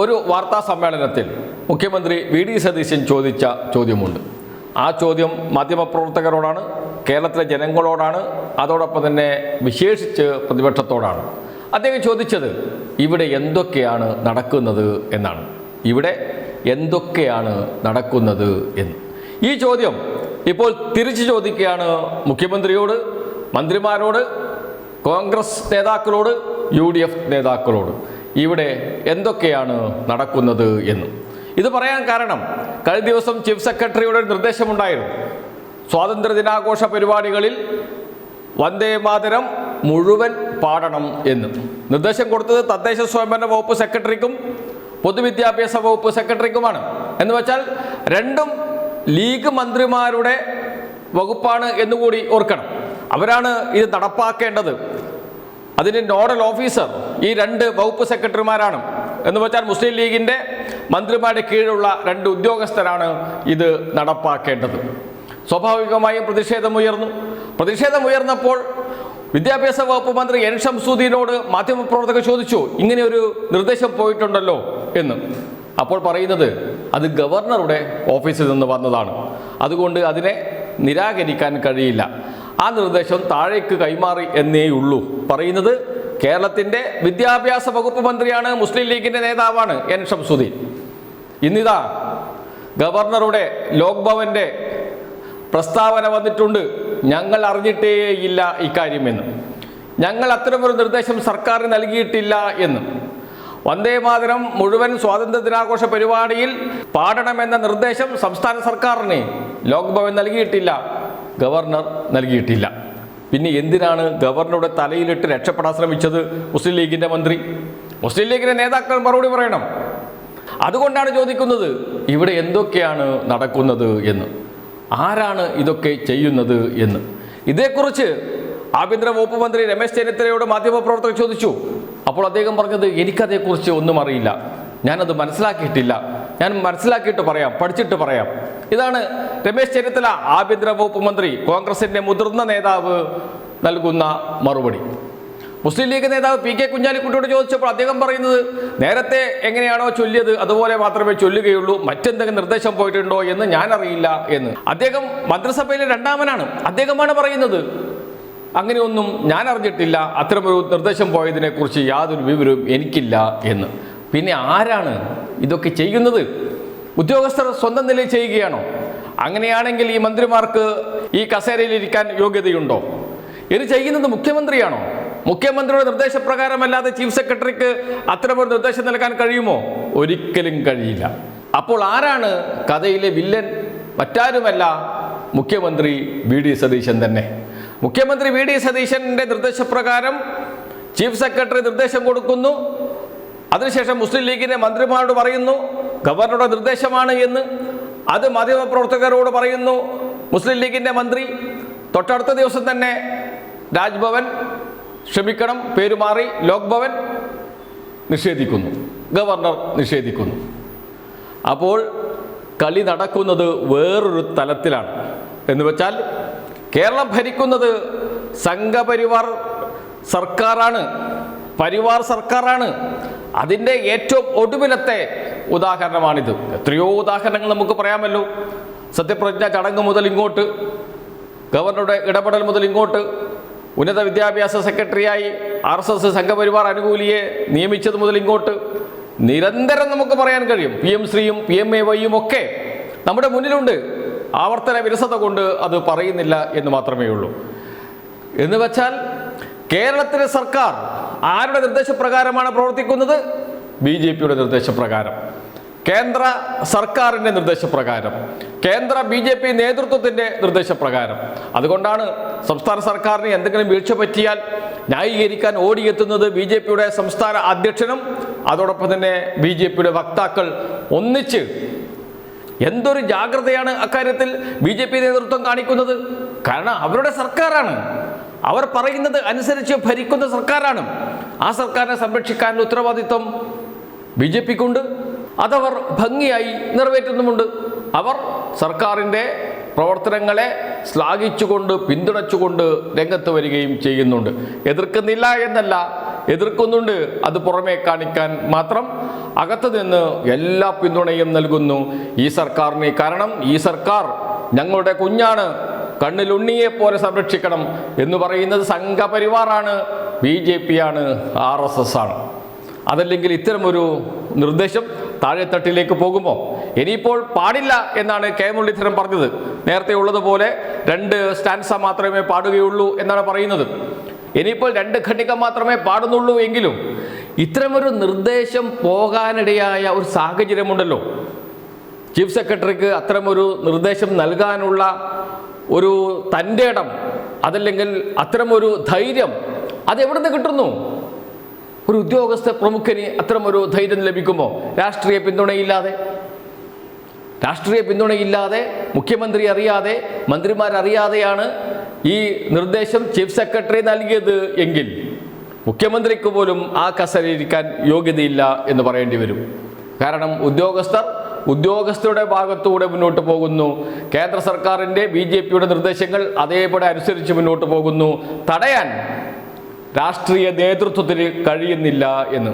ഒരു വാർത്താ സമ്മേളനത്തിൽ മുഖ്യമന്ത്രി വി.ഡി. സതീശൻ ചോദിച്ച ചോദ്യമുണ്ട്. ആ ചോദ്യം മാധ്യമപ്രവർത്തകരോടാണ്, കേരളത്തിലെ ജനങ്ങളോടാണ്, അതോടൊപ്പം തന്നെ വിശേഷിച്ച് പ്രതിപക്ഷത്തോടാണ്. അദ്ദേഹം ചോദിച്ചത് ഇവിടെ എന്തൊക്കെയാണ് നടക്കുന്നത് എന്നാണ്. ഇവിടെ എന്തൊക്കെയാണ് നടക്കുന്നത് എന്ന് ഈ ചോദ്യം ഇപ്പോൾ തിരിച്ചു ചോദിക്കുകയാണ് മുഖ്യമന്ത്രിയോട്, മന്ത്രിമാരോട്, കോൺഗ്രസ് നേതാക്കളോട്, UDF നേതാക്കളോട്. ഇവിടെ എന്തൊക്കെയാണ് നടക്കുന്നത് എന്ന്. ഇത് പറയാൻ കാരണം കഴിഞ്ഞ ദിവസം ചീഫ് സെക്രട്ടറിയുടെ ഒരു നിർദ്ദേശമുണ്ടായിരുന്നു. സ്വാതന്ത്ര്യദിനാഘോഷ പരിപാടികളിൽ വന്ദേ മാതരം മുഴുവൻ പാടണം എന്ന് നിർദ്ദേശം കൊടുത്തത് തദ്ദേശ സ്വയംഭരണ വകുപ്പ് സെക്രട്ടറിക്കും പൊതുവിദ്യാഭ്യാസ വകുപ്പ് സെക്രട്ടറിക്കുമാണ്. എന്ന് വെച്ചാൽ രണ്ടും ലീഗ് മന്ത്രിമാരുടെ വകുപ്പാണ് എന്നുകൂടി ഓർക്കണം. അവരാണ് ഇത് നടപ്പാക്കേണ്ടത്. അതിന് നോഡൽ ഓഫീസർ ഈ രണ്ട് വകുപ്പ് സെക്രട്ടറിമാരാണ്. എന്ന് വെച്ചാൽ മുസ്ലിം ലീഗിൻ്റെ മന്ത്രിമാരുടെ കീഴിലുള്ള രണ്ട് ഉദ്യോഗസ്ഥരാണ് ഇത് നടപ്പാക്കേണ്ടത്. സ്വാഭാവികമായും പ്രതിഷേധമുയർന്നപ്പോൾ വിദ്യാഭ്യാസ വകുപ്പ് മന്ത്രി N. ഷംസുദ്ദീനോട് മാധ്യമപ്രവർത്തകർ ചോദിച്ചു, ഇങ്ങനെ ഒരു നിർദ്ദേശം പോയിട്ടുണ്ടല്ലോ എന്ന്. അപ്പോൾ പറയുന്നത് അത് ഗവർണറുടെ ഓഫീസിൽ നിന്ന് വന്നതാണ്, അതുകൊണ്ട് അതിനെ നിരാകരിക്കാൻ കഴിയില്ല, ആ നിർദ്ദേശം താഴേക്ക് കൈമാറി എന്നേ ഉള്ളൂ. പറയുന്നത് കേരളത്തിൻ്റെ വിദ്യാഭ്യാസ വകുപ്പ് മന്ത്രിയാണ്, മുസ്ലിം ലീഗിൻ്റെ നേതാവാണ് N. ഷംസുദ്ദീൻ. ഇന്നിതാ ഗവർണറുടെ ലോക് ഭവൻ്റെ പ്രസ്താവന വന്നിട്ടുണ്ട്. ഞങ്ങൾ അറിഞ്ഞിട്ടേയില്ല ഇക്കാര്യമെന്ന്, ഞങ്ങൾ അത്തരമൊരു നിർദ്ദേശം സർക്കാരിന് നൽകിയിട്ടില്ല എന്ന്. വന്ദേ മാതരം മുഴുവൻ സ്വാതന്ത്ര്യ ദിനാഘോഷ പരിപാടിയിൽ പാടണമെന്ന നിർദ്ദേശം സംസ്ഥാന സർക്കാരിന് ലോക് ഭവൻ നൽകിയിട്ടില്ല, ഗവർണർ നൽകിയിട്ടില്ല. പിന്നെ എന്തിനാണ് ഗവർണറുടെ തലയിലിട്ട് രക്ഷപ്പെടാൻ ശ്രമിച്ചത് മുസ്ലിം ലീഗിൻ്റെ മന്ത്രി? മുസ്ലിം ലീഗിൻ്റെ നേതാക്കൾ മറുപടി പറയണം. അതുകൊണ്ടാണ് ചോദിക്കുന്നത് ഇവിടെ എന്തൊക്കെയാണ് നടക്കുന്നത് എന്ന്, ആരാണ് ഇതൊക്കെ ചെയ്യുന്നത് എന്ന്. ഇതേക്കുറിച്ച് ആഭ്യന്തര വകുപ്പ് മന്ത്രി രമേശ് ചെന്നിത്തലയോട് മാധ്യമപ്രവർത്തകർ ചോദിച്ചു. അപ്പോൾ അദ്ദേഹം പറഞ്ഞത് എനിക്കതേക്കുറിച്ച് ഒന്നും അറിയില്ല, ഞാനത് മനസ്സിലാക്കിയിട്ടില്ല, ഞാൻ മനസ്സിലാക്കിയിട്ട് പറയാം, പഠിച്ചിട്ട് പറയാം. ഇതാണ് രമേശ് ചെന്നിത്തല, ആഭ്യന്തര വകുപ്പ് മന്ത്രി, കോൺഗ്രസിൻ്റെ മുതിർന്ന നേതാവ് നൽകുന്ന മറുപടി. മുസ്ലിം ലീഗ് നേതാവ് P.K. കുഞ്ഞാലിക്കുട്ടിയോട് ചോദിച്ചപ്പോൾ അദ്ദേഹം പറയുന്നത് നേരത്തെ എങ്ങനെയാണോ ചൊല്ലിയത് അതുപോലെ മാത്രമേ ചൊല്ലുകയുള്ളൂ, മറ്റെന്തെങ്കിലും നിർദ്ദേശം പോയിട്ടുണ്ടോ എന്ന് ഞാനറിയില്ല എന്ന്. അദ്ദേഹം മന്ത്രിസഭയിലെ രണ്ടാമനാണ്, അദ്ദേഹമാണ് പറയുന്നത് അങ്ങനെയൊന്നും ഞാൻ അറിഞ്ഞിട്ടില്ല, അത്തരമൊരു നിർദ്ദേശം പോയതിനെക്കുറിച്ച് യാതൊരു വിവരവും എനിക്കില്ല എന്ന്. പിന്നെ ആരാണ് ഇതൊക്കെ ചെയ്യുന്നത്? ഉദ്യോഗസ്ഥർ സ്വന്തം നിലയിൽ ചെയ്യുകയാണോ? അങ്ങനെയാണെങ്കിൽ ഈ മന്ത്രിമാർക്ക് ഈ കസേരയിലിരിക്കാൻ യോഗ്യതയുണ്ടോ? ഇത് ചെയ്യുന്നത് മുഖ്യമന്ത്രിയാണോ? മുഖ്യമന്ത്രിയുടെ നിർദ്ദേശപ്രകാരമല്ലാതെ ചീഫ് സെക്രട്ടറിക്ക് അത്തരമൊരു നിർദ്ദേശം നൽകാൻ കഴിയുമോ? ഒരിക്കലും കഴിയില്ല. അപ്പോൾ ആരാണ് കഥയിലെ വില്ലൻ? മറ്റാരുമല്ല, മുഖ്യമന്ത്രി വി.ഡി. സതീശൻ തന്നെ. മുഖ്യമന്ത്രി വി.ഡി. സതീശൻ്റെ നിർദ്ദേശപ്രകാരം ചീഫ് സെക്രട്ടറി നിർദ്ദേശം കൊടുക്കുന്നു. അതിനുശേഷം മുസ്ലിം ലീഗിൻ്റെ മന്ത്രിമാരോട് പറയുന്നു ഗവർണറുടെ നിർദ്ദേശമാണ് എന്ന്. അത് മാധ്യമപ്രവർത്തകരോട് പറയുന്നു മുസ്ലിം ലീഗിൻ്റെ മന്ത്രി. തൊട്ടടുത്ത ദിവസം തന്നെ രാജ്ഭവൻ, ക്ഷമിക്കണം പേര് മാറി, ലോക് ഭവൻ നിഷേധിക്കുന്നു, ഗവർണർ നിഷേധിക്കുന്നു. അപ്പോൾ കളി നടക്കുന്നത് വേറൊരു തലത്തിലാണ്. എന്ന് വെച്ചാൽ കേരളം ഭരിക്കുന്നത് സംഘപരിവാർ സർക്കാരാണ്, പരിവാർ സർക്കാരാണ്. അതിൻ്റെ ഏറ്റവും ഒടുവിലത്തെ ഉദാഹരണമാണിത്. എത്രയോ ഉദാഹരണങ്ങൾ നമുക്ക് പറയാമല്ലോ. സത്യപ്രതിജ്ഞ ചടങ്ങ് മുതൽ ഇങ്ങോട്ട്, ഗവർണറുടെ ഇടപെടൽ മുതൽ ഇങ്ങോട്ട്, ഉന്നത വിദ്യാഭ്യാസ സെക്രട്ടറിയായി RSS സംഘപരിവാർ അനുകൂലിയെ നിയമിച്ചത് മുതൽ ഇങ്ങോട്ട് നിരന്തരം നമുക്ക് പറയാൻ കഴിയും. PM ശ്രീയും PMAYയും ഒക്കെ നമ്മുടെ മുന്നിലുണ്ട്. ആവർത്തന വിരസത കൊണ്ട് അത് പറയുന്നില്ല എന്ന് മാത്രമേ ഉള്ളൂ. എന്ന് വെച്ചാൽ കേരളത്തിലെ സർക്കാർ ആരുടെ നിർദ്ദേശപ്രകാരമാണ് പ്രവർത്തിക്കുന്നത്? BJPയുടെ നിർദ്ദേശപ്രകാരം, കേന്ദ്ര സർക്കാരിൻ്റെ നിർദ്ദേശപ്രകാരം, കേന്ദ്ര BJP നേതൃത്വത്തിൻ്റെ നിർദ്ദേശപ്രകാരം. അതുകൊണ്ടാണ് സംസ്ഥാന സർക്കാരിന് എന്തെങ്കിലും വീഴ്ച പറ്റിയാൽ ന്യായീകരിക്കാൻ ഓടിയെത്തുന്നത് BJPയുടെ സംസ്ഥാന അധ്യക്ഷനും അതോടൊപ്പം തന്നെ BJPയുടെ വക്താക്കൾ ഒന്നിച്ച്. എന്തൊരു ജാഗ്രതയാണ് അക്കാര്യത്തിൽ BJP നേതൃത്വം കാണിക്കുന്നത്. കാരണം അവരുടെ സർക്കാരാണ്, അവർ പറയുന്നത് അനുസരിച്ച് ഭരിക്കുന്ന സർക്കാരാണ്. ആ സർക്കാരിനെ സംരക്ഷിക്കാനുള്ള ഉത്തരവാദിത്വം BJPക്കുണ്ട്. അതവർ ഭംഗിയായി നിറവേറ്റുന്നുമുണ്ട്. അവർ സർക്കാരിൻ്റെ പ്രവർത്തനങ്ങളെ ശ്ലാഘിച്ചുകൊണ്ട് പിന്തുണച്ചുകൊണ്ട് രംഗത്ത് വരികയും ചെയ്യുന്നുണ്ട്. എതിർക്കുന്നില്ല എന്നല്ല, എതിർക്കുന്നുണ്ട്. അത് പുറമേ കാണിക്കാൻ മാത്രം അകത്ത് നിന്ന് എല്ലാ പിന്തുണയും നൽകുന്നു ഈ സർക്കാരിന്. കാരണം ഈ സർക്കാർ ഞങ്ങളുടെ കുഞ്ഞാണ്, കണ്ണിലുണ്ണിയെ പോലെ സംരക്ഷിക്കണം എന്ന് പറയുന്നത് സംഘപരിവാറാണ്, BJP ആണ്, RSS ആണ്. അതല്ലെങ്കിൽ ഇത്തരമൊരു നിർദ്ദേശം താഴെത്തട്ടിലേക്ക് പോകുമോ? ഇനിയിപ്പോൾ പാടില്ല എന്നാണ് കെ മുരളീധരൻ പറഞ്ഞത്. നേരത്തെ ഉള്ളതുപോലെ 2 സ്റ്റാൻസ മാത്രമേ പാടുകയുള്ളൂ എന്നാണ് പറയുന്നത്. ഇനിയിപ്പോൾ 2 ഖണ്ഡിക മാത്രമേ പാടുന്നുള്ളൂ എങ്കിലും ഇത്തരമൊരു നിർദ്ദേശം പോകാനിടയായ ഒരു സാഹചര്യമുണ്ടല്ലോ. ചീഫ് സെക്രട്ടറിക്ക് അത്തരമൊരു നിർദ്ദേശം നൽകാനുള്ള ഒരു തൻ്റെ ഇടം, അതല്ലെങ്കിൽ അത്തരമൊരു ധൈര്യം അതെവിടുന്ന് കിട്ടുന്നു? ഒരു ഉദ്യോഗസ്ഥ പ്രമുഖന് അത്തരമൊരു ധൈര്യം ലഭിക്കുമോ? രാഷ്ട്രീയ പിന്തുണയില്ലാതെ മുഖ്യമന്ത്രി അറിയാതെ മന്ത്രിമാരറിയാതെയാണ് ഈ നിർദ്ദേശം ചീഫ് സെക്രട്ടറി നൽകിയത് എങ്കിൽ മുഖ്യമന്ത്രിക്ക് പോലും ആ കസേരയിരിക്കാൻ യോഗ്യതയില്ല എന്ന് പറയേണ്ടി വരും. കാരണം ഉദ്യോഗസ്ഥരുടെ ഭാഗത്തൂടെ മുന്നോട്ട് പോകുന്നു. കേന്ദ്ര സർക്കാരിൻ്റെ BJPയുടെ നിർദ്ദേശങ്ങൾ അതേപടി അനുസരിച്ച് മുന്നോട്ട് പോകുന്നു. തടയാൻ രാഷ്ട്രീയ നേതൃത്വത്തിന് കഴിയുന്നില്ല എന്ന്.